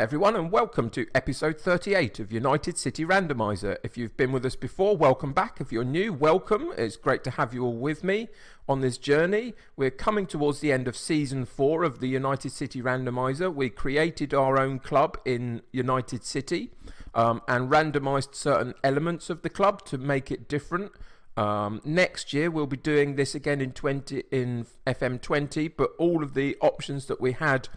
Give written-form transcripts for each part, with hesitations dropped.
everyone, and welcome to episode 38 of United City Randomiser. If you've been with us before, welcome back. If you're new, welcome. It's great to have you all with me on this journey. We're coming towards the end of season 4 of the United City Randomiser. We created our own club in United City and randomised certain elements of the club to make it different. Next year we'll be doing this again in FM20, but all of the options that we had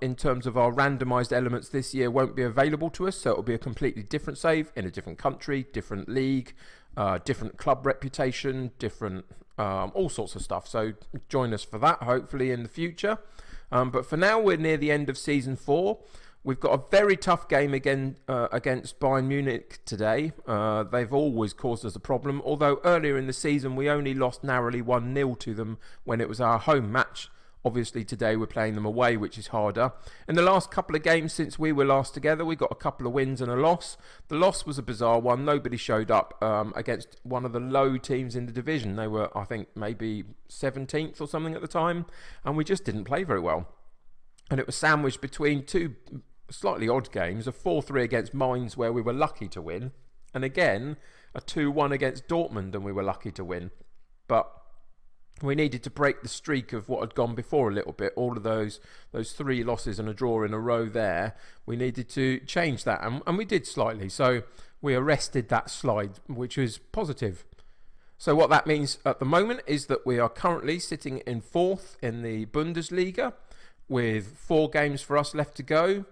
in terms of our randomised elements this year won't be available to us, so it'll be a completely different save in a different country, different league, different club reputation, different all sorts of stuff. So join us for that hopefully in the future, but for now we're near the end of season 4. We've got a very tough game again against Bayern Munich today. They've always caused us a problem, although earlier in the season we only lost narrowly 1-0 to them when it was our home match. Obviously today we're playing them away, which is harder. In the last couple of games since we were last together, we got a couple of wins and a loss. The loss was a bizarre one. Nobody showed up against one of the low teams in the division. They were, I think, maybe 17th or something at the time, and we just didn't play very well. And it was sandwiched between two slightly odd games, a 4-3 against Mainz where we were lucky to win, and again a 2-1 against Dortmund and we were lucky to win. But we needed to break the streak of what had gone before a little bit. All of those 3 losses and a draw in a row there, we needed to change that, and we did slightly. So we arrested that slide, which was positive. So what that means at the moment is that we are currently sitting in 4th in the Bundesliga with 4 games for us left to go.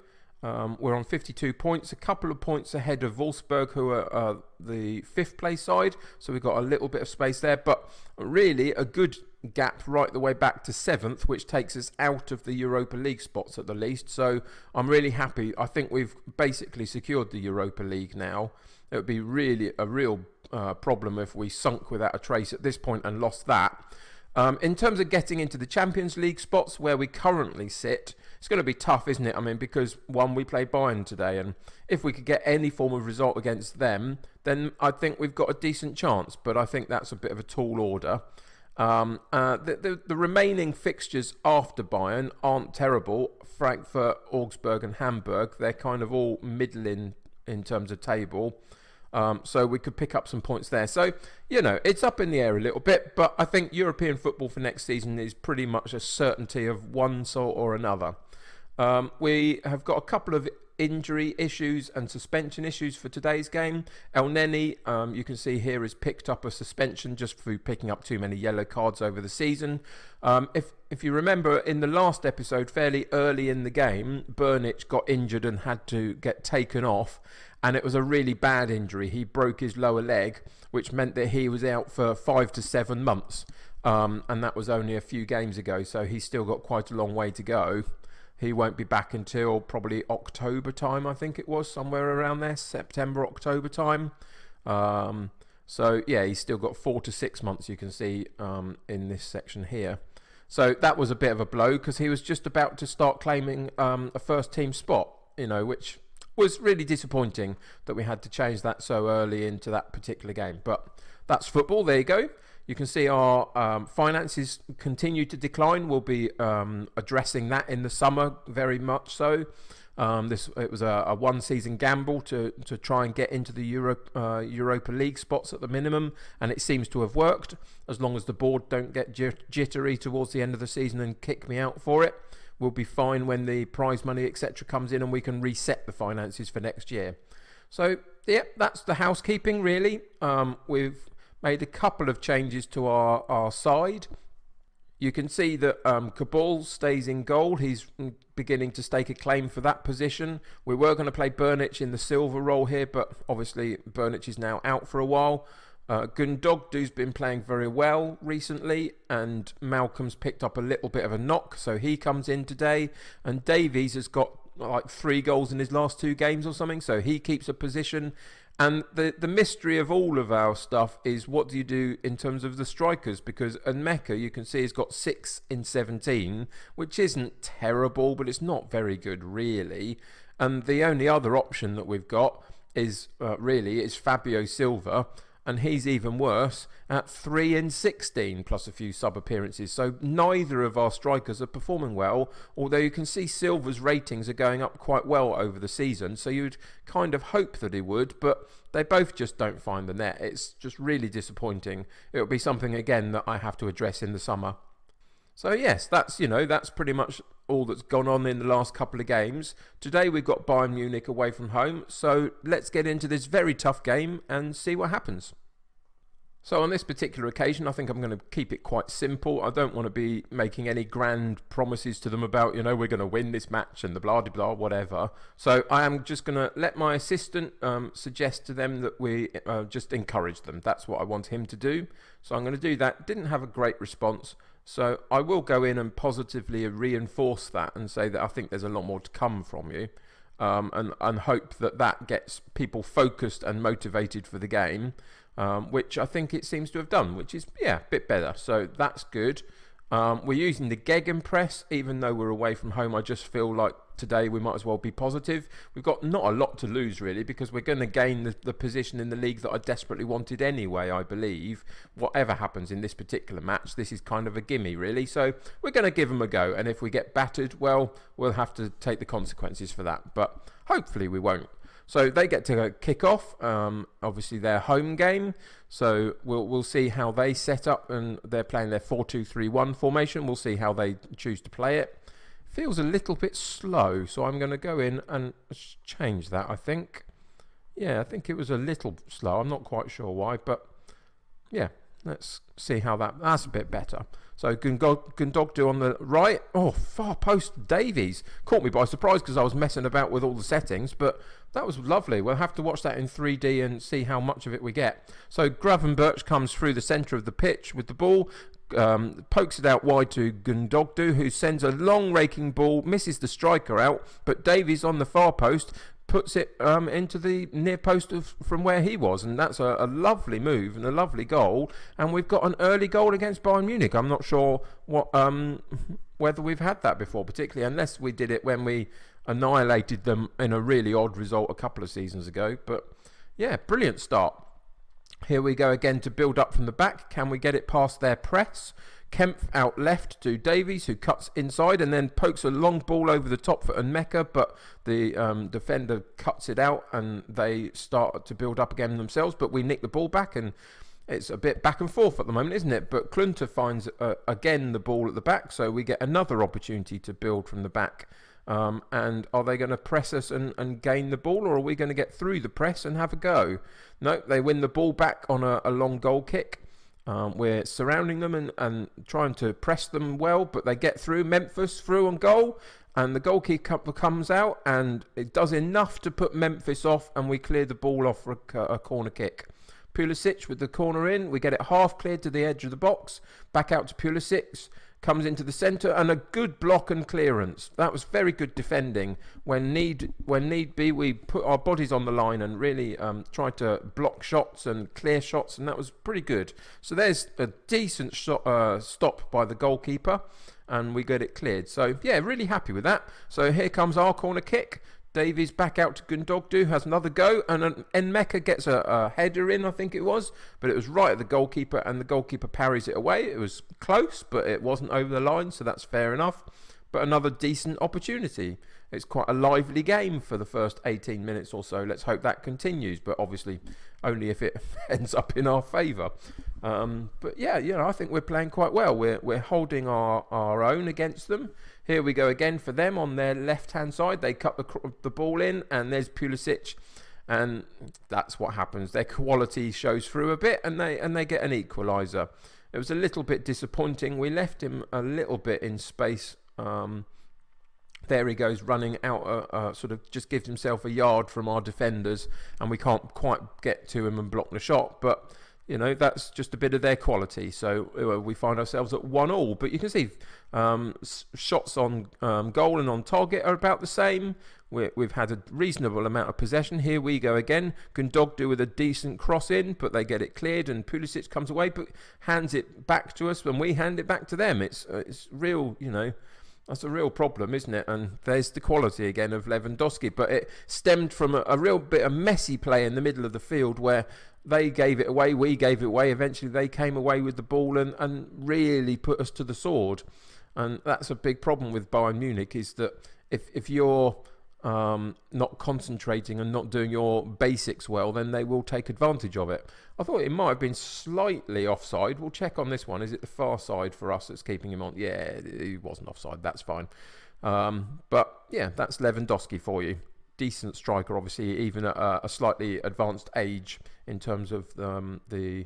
We're on 52 points, a couple of points ahead of Wolfsburg, who are the 5th place side, so we've got a little bit of space there, but really a good gap right the way back to 7th, which takes us out of the Europa League spots at the least. So I'm really happy. I think we've basically secured the Europa League now. It would be really a real problem if we sunk without a trace at this point and lost that. In terms of getting into the Champions League spots where we currently sit, it's going to be tough, isn't it? I mean, because we play Bayern today, and if we could get any form of result against them, then I think we've got a decent chance, but I think that's a bit of a tall order. The remaining fixtures after Bayern aren't terrible. Frankfurt, Augsburg and Hamburg, they're kind of all middling in terms of table. So we could pick up some points there. So, you know, it's up in the air a little bit, but I think European football for next season is pretty much a certainty of one sort or another. We have got a couple of injury issues and suspension issues for today's game. El Neni, you can see here, has picked up a suspension just for picking up too many yellow cards over the season. If you remember in the last episode, fairly early in the game, Burnich got injured and had to get taken off, and it was a really bad injury. He broke his lower leg, which meant that he was out for 5 to 7 months, and that was only a few games ago, so he's still got quite a long way to go. He won't be back until probably October time, I think it was, somewhere around there, September, October time. So yeah, he's still got 4 to 6 months, you can see in this section here. So that was a bit of a blow, because he was just about to start claiming a first team spot, you know, which was really disappointing that we had to change that so early into that particular game. But that's football, there you go. You can see our finances continue to decline. We'll be addressing that in the summer, very much so. It was a one-season gamble to try and get into the Europa League spots at the minimum, and it seems to have worked, as long as the board don't get jittery towards the end of the season and kick me out for it. We'll be fine when the prize money, etc. comes in, and we can reset the finances for next year. So, yeah, that's the housekeeping, really. We've made a couple of changes to our side. You can see that Kabul stays in goal. He's beginning to stake a claim for that position. We were going to play Burnich in the silver role here, but obviously Burnich is now out for a while. Gundogdu's been playing very well recently, and Malcolm's picked up a little bit of a knock, so he comes in today. And Davies has got like 3 goals in his last 2 games or something, so he keeps a position. And the mystery of all of our stuff is, what do you do in terms of the strikers? Because Nmeka, you can see, has got 6 in 17, which isn't terrible, but it's not very good, really. And the only other option that we've got is really Fabio Silva. and he's even worse at 3 in 16 plus a few sub appearances. So neither of our strikers are performing well, although you can see Silva's ratings are going up quite well over the season, so you'd kind of hope that he would, but they both just don't find the net. It's just really disappointing. It'll be something again that I have to address in the summer. So yes, that's pretty much all that's gone on in the last couple of games. Today we've got Bayern Munich away from home, so let's get into this very tough game and see what happens. So on this particular occasion, I think I'm going to keep it quite simple. I don't want to be making any grand promises to them about, we're going to win this match and the blah-de-blah, whatever. So I am just going to let my assistant suggest to them that we just encourage them. That's what I want him to do. So I'm going to do that. Didn't have a great response. So I will go in and positively reinforce that and say that I think there's a lot more to come from you, and hope that gets people focused and motivated for the game, which I think it seems to have done, which is, a bit better. So that's good. We're using the gegenpress, even though we're away from home. I just feel like today we might as well be positive. We've got not a lot to lose, really, because we're going to gain the position in the league that I desperately wanted anyway, I believe. Whatever happens in this particular match, this is kind of a gimme, really. So we're going to give them a go. And if we get battered, well, we'll have to take the consequences for that. But hopefully we won't. So they get to kick off, obviously their home game. So we'll see how they set up, and they're playing their 4-2-3-1 formation. We'll see how they choose to play it. Feels a little bit slow, so I'm going to go in and change that, I think. Yeah, I think it was a little slow. I'm not quite sure why, but yeah, let's see how that's a bit better. So Gundogdu on the right. Oh, far post Davies. Caught me by surprise because I was messing about with all the settings, but that was lovely. We'll have to watch that in 3D and see how much of it we get. So Gravenberch comes through the centre of the pitch with the ball, pokes it out wide to Gundogdu, who sends a long raking ball, misses the striker out, but Davies on the far post puts it into the near post from where he was, and that's a lovely move and a lovely goal. And we've got an early goal against Bayern Munich. I'm not sure whether we've had that before, particularly unless we did it when we annihilated them in a really odd result a couple of seasons ago. But yeah, brilliant start. Here we go again to build up from the back. Can we get it past their press? Kempf out left to Davies, who cuts inside and then pokes a long ball over the top for Mecca, but the defender cuts it out and they start to build up again themselves, but we nick the ball back, and it's a bit back and forth at the moment, isn't it? But Klunter finds again the ball at the back, so we get another opportunity to build from the back. And are they going to press us and gain the ball, or are we going to get through the press and have a go? No, they win the ball back on a long goal kick. We're surrounding them and trying to press them well, but they get through. Memphis through on goal, and the goalkeeper comes out, and it does enough to put Memphis off, and we clear the ball off for a corner kick. Pulisic with the corner in. We get it half cleared to the edge of the box. Back out to Pulisic. Comes into the centre, and a good block and clearance. That was very good defending. When need be, we put our bodies on the line and really tried to block shots and clear shots, and that was pretty good. So there's a decent stop by the goalkeeper, and we get it cleared. So yeah, really happy with that. So here comes our corner kick. Davies back out to Gundogdu, has another go, and Mecca gets a header in, I think it was, but it was right at the goalkeeper, and the goalkeeper parries it away. It was close, but it wasn't over the line, so that's fair enough. But another decent opportunity. It's quite a lively game for the first 18 minutes or so. Let's hope that continues, but obviously only if it ends up in our favour. But yeah, I think we're playing quite well. We're holding our own against them. Here we go again for them on their left-hand side. They cut the ball in, and there's Pulisic, and that's what happens. Their quality shows through a bit, and they get an equaliser. It was a little bit disappointing. We left him a little bit in space. There he goes running out, sort of just gives himself a yard from our defenders, and we can't quite get to him and block the shot. But that's just a bit of their quality. So we find ourselves at 1-1. But you can see shots on goal and on target are about the same. We've had a reasonable amount of possession. Here we go again. Gundogdu with a decent cross in, but they get it cleared, and Pulisic comes away, but hands it back to us when we hand it back to them. It's real, That's a real problem, isn't it? And there's the quality again of Lewandowski. But it stemmed from a real bit of messy play in the middle of the field where they gave it away, we gave it away. Eventually they came away with the ball and really put us to the sword. And that's a big problem with Bayern Munich, is that if you're not concentrating and not doing your basics well, then they will take advantage of it. I thought it might have been slightly offside. We'll check on this one. Is it the far side for us that's keeping him on? Yeah, he wasn't offside. That's fine. But yeah, that's Lewandowski for you. Decent striker, obviously, even at a slightly advanced age in terms of the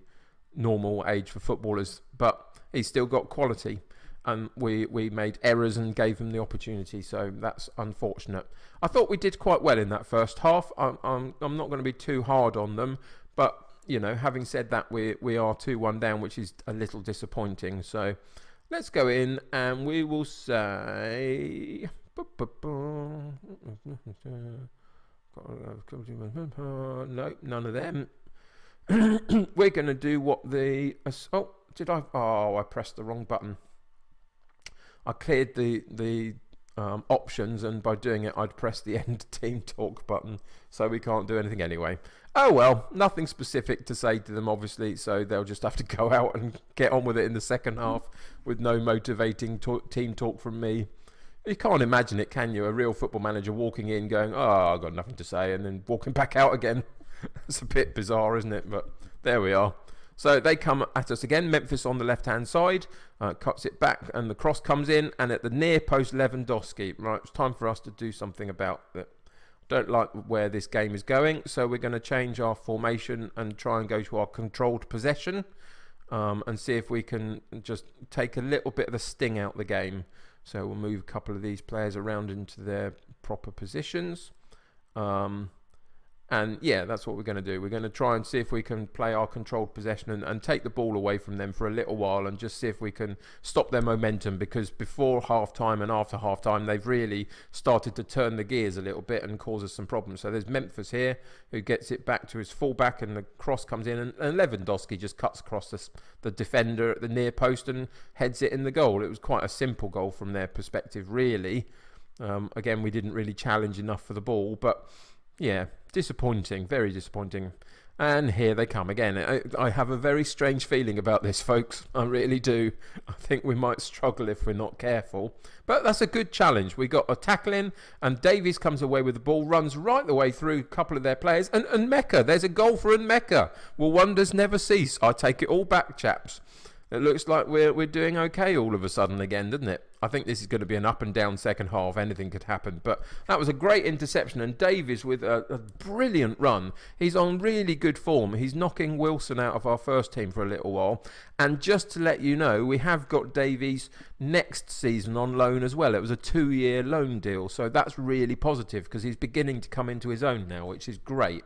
normal age for footballers. But he's still got quality. And we made errors and gave him the opportunity, so that's unfortunate. I thought we did quite well in that first half. I'm not going to be too hard on them, but having said that, we are 2-1 down, which is a little disappointing. So let's go in and we will say no, none of them. We're going to do what the I pressed the wrong button. I cleared the options, and by doing it I'd press the end team talk button, so we can't do anything anyway. Oh well, nothing specific to say to them obviously, so they'll just have to go out and get on with it in the second half with no motivating team talk from me. You can't imagine it, can you? A real football manager walking in going, oh, I've got nothing to say, and then walking back out again. It's a bit bizarre, isn't it? But there we are. So they come at us again. Memphis on the left-hand side, cuts it back, and the cross comes in, and at the near post, Lewandowski. Right, it's time for us to do something about it. Don't like where this game is going, so we're going to change our formation and try and go to our controlled possession, and see if we can just take a little bit of the sting out of the game. So we'll move a couple of these players around into their proper positions. And yeah, that's what we're going to do. We're going to try and see if we can play our controlled possession and take the ball away from them for a little while and just see if we can stop their momentum, because before half-time and after half-time, they've really started to turn the gears a little bit and cause us some problems. So there's Memphis here who gets it back to his fullback, and the cross comes in, and Lewandowski just cuts across the defender at the near post and heads it in the goal. It was quite a simple goal from their perspective, really. Again, we didn't really challenge enough for the ball, but yeah, disappointing, very disappointing. And here they come again. I have a very strange feeling about this, folks. I really do. I think we might struggle if we're not careful. But that's a good challenge. We got a tackle in, and Davies comes away with the ball, runs right the way through a couple of their players. And Mecca, there's a goal for Mecca. Well, wonders never cease. I take it all back, chaps. It looks like we're doing okay all of a sudden again, doesn't it? I think this is going to be an up and down second half. Anything could happen. But that was a great interception. And Davies with a brilliant run. He's on really good form. He's knocking Wilson out of our first team for a little while. And just to let you know, we have got Davies next season on loan as well. It was a 2-year loan deal. So that's really positive because he's beginning to come into his own now, which is great.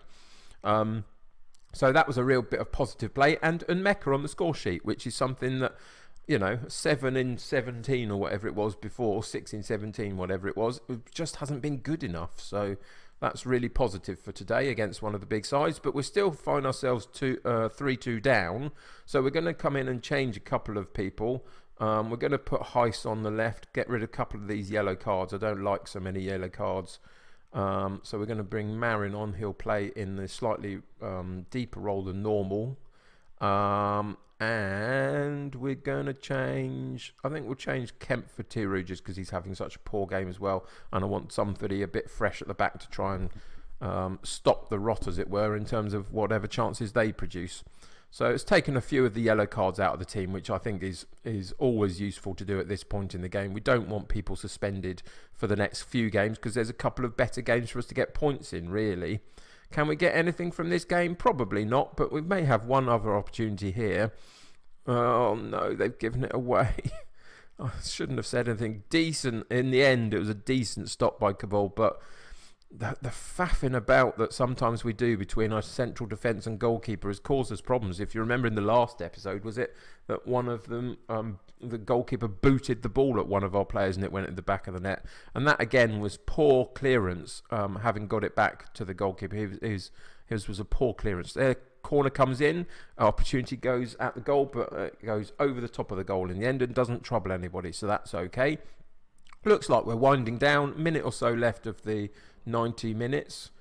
So that was a real bit of positive play. And Mecca on the score sheet, which is something that, 7 in 17 or whatever it was before, 6 in 17, whatever it was, it just hasn't been good enough. So that's really positive for today against one of the big sides. But we still find ourselves 3-2 down. So we're going to come in and change a couple of people. We're going to put Heiss on the left, get rid of a couple of these yellow cards. I don't like so many yellow cards. So we're going to bring Marin on. He'll play in the slightly deeper role than normal. And we're going to change... I think we'll change Kemp for Tiru just because he's having such a poor game as well. And I want somebody a bit fresh at the back to try and stop the rot, as it were, in terms of whatever chances they produce. So it's taken a few of the yellow cards out of the team, which I think is always useful to do at this point in the game. We don't want people suspended for the next few games because there's a couple of better games for us to get points in, really. Can we get anything from this game? Probably not, but we may have one other opportunity here. Oh, no, they've given it away. I shouldn't have said anything. Decent. In the end, it was a decent stop by Cabal, but... The faffing about that sometimes we do between our central defence and goalkeeper has caused us problems. If you remember in the last episode, was it that one of them, the goalkeeper booted the ball at one of our players and it went at the back of the net? And that again was poor clearance, having got it back to the goalkeeper. His was a poor clearance. Their corner comes in, opportunity goes at the goal, but it goes over the top of the goal in the end and doesn't trouble anybody, so that's okay. Looks like we're winding down. Minute or so left of the 90 minutes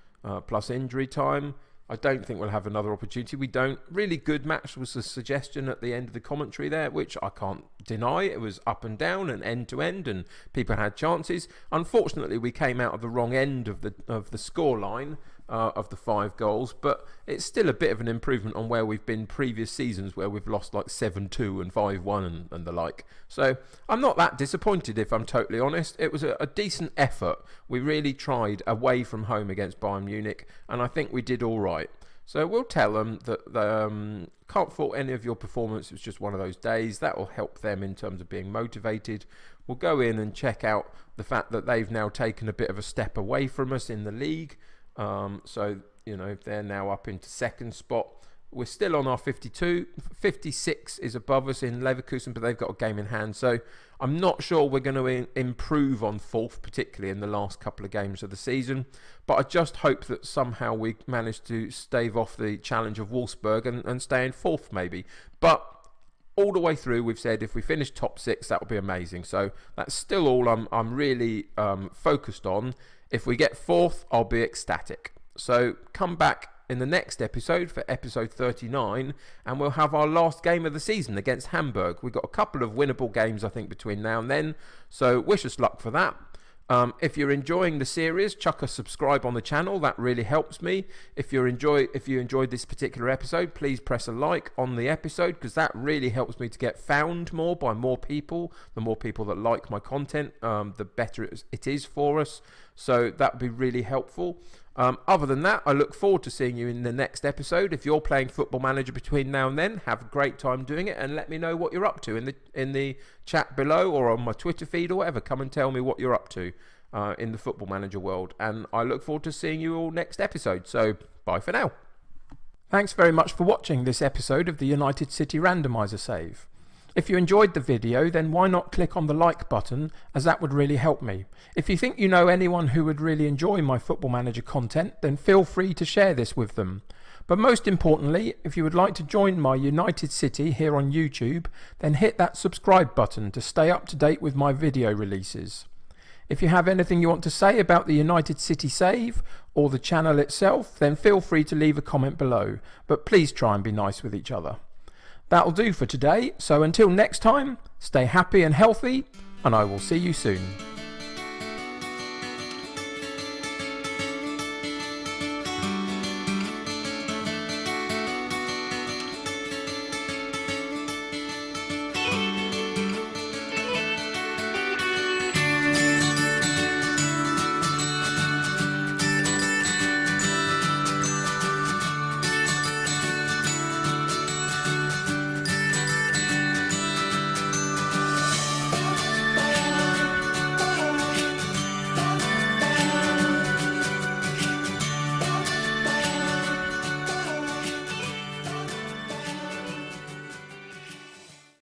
plus injury time. I don't think we'll have another opportunity. We don't. Really good match was the suggestion at the end of the commentary there, which I can't deny. It was up and down and end to end, and people had chances. Unfortunately, we came out of the wrong end of the score line of the 5 goals, but it's still a bit of an improvement on where we've been previous seasons, where we've lost like 7-2 and 5-1 and the like. So I'm not that disappointed, if I'm totally honest. It was a decent effort. We really tried away from home against Bayern Munich, and I think we did all right. So we'll tell them that can't fault any of your performance. It was just one of those days. That will help them in terms of being motivated. We'll go in and check out the fact that they've now taken a bit of a step away from us in the league. So, you know, they're now up into second spot. We're still on our 52. 56 is above us in Leverkusen, but they've got a game in hand. So I'm not sure we're going to improve on fourth, particularly in the last couple of games of the season. But I just hope that somehow we manage to stave off the challenge of Wolfsburg and stay in fourth maybe. But all the way through, we've said if we finish top 6, that would be amazing. So that's still all I'm really focused on. If we get fourth, I'll be ecstatic. So come back in the next episode for episode 39, and we'll have our last game of the season against Hamburg. We've got a couple of winnable games, I think, between now and then. So wish us luck for that. If you're enjoying the series, chuck a subscribe on the channel. That really helps me. If you enjoyed this particular episode, please press a like on the episode, because that really helps me to get found more by more people. The more people that like my content, the better it is for us. So that would be really helpful. Other than that, I look forward to seeing you in the next episode. If you're playing Football Manager between now and then, have a great time doing it, and let me know what you're up to in the chat below or on my Twitter feed or whatever. Come and tell me what you're up to in the Football Manager world, and I look forward to seeing you all next episode. So bye for now. Thanks very much for watching this episode of the United City Randomiser save. If you enjoyed the video, then why not click on the like button, as that would really help me. If you think you know anyone who would really enjoy my Football Manager content, then feel free to share this with them. But most importantly, if you would like to join my United City here on YouTube, then hit that subscribe button to stay up to date with my video releases. If you have anything you want to say about the United City save or the channel itself, then feel free to leave a comment below, but please try and be nice with each other. That'll do for today, so until next time, stay happy and healthy, and I will see you soon.